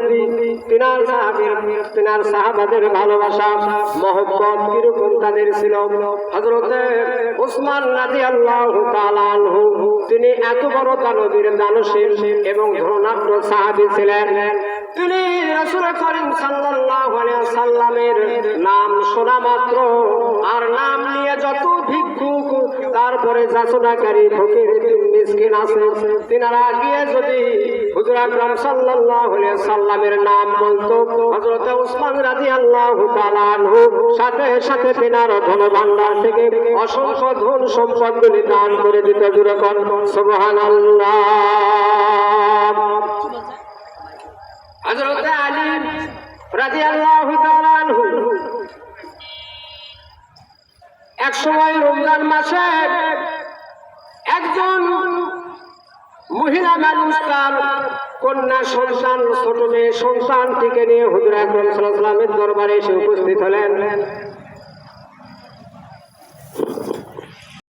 প্রতি তিনার সাহাবাদের ভালোবাসা মহব্বত কিরকম তাদের ছিল। হযরতে উসমান রাদিয়াল্লাহু তাআলা আনহু তিনি এত বড় দানবীর দানশীল এবং ধনাঢ্য সাহাবী ছিলেন। তিনি রাসূল করিম সাল্লাল্লাহু আলাইহি ওয়াসাল্লামের নাম শোনা মাত্র আর নাম নিয়ে যত ভিক্ষুক তারপরে যাচনাকারী ফকির মিসকিন আছে তিনারা গিয়ে যদি হুজুর আকরাম সাল্লাল্লাহু আলাইহি ওয়াসাল্লামের নাম বলতো হযরত উসমান রাদিয়াল্লাহু তাআলা আনহু সাথে সাথে তিনার ধন ভান্ডার থেকে অসংখ্য ধন সম্পদগুলি দান করে দিতে জুড়ে কর সুবহানাল্লাহ। হযরত আলী রাদিয়াল্লাহু তাআলা আনহু এক সময় রমজান মাসে একজন মহিলা মানুষ তার কন্যা সন্তান ছোট মেয়ে সন্তানটিকে নিয়ে হুজুর আকরাম সাল্লাল্লাহু আলাইহি ওয়াসাল্লামের দরবারে এসে উপস্থিত হলেন।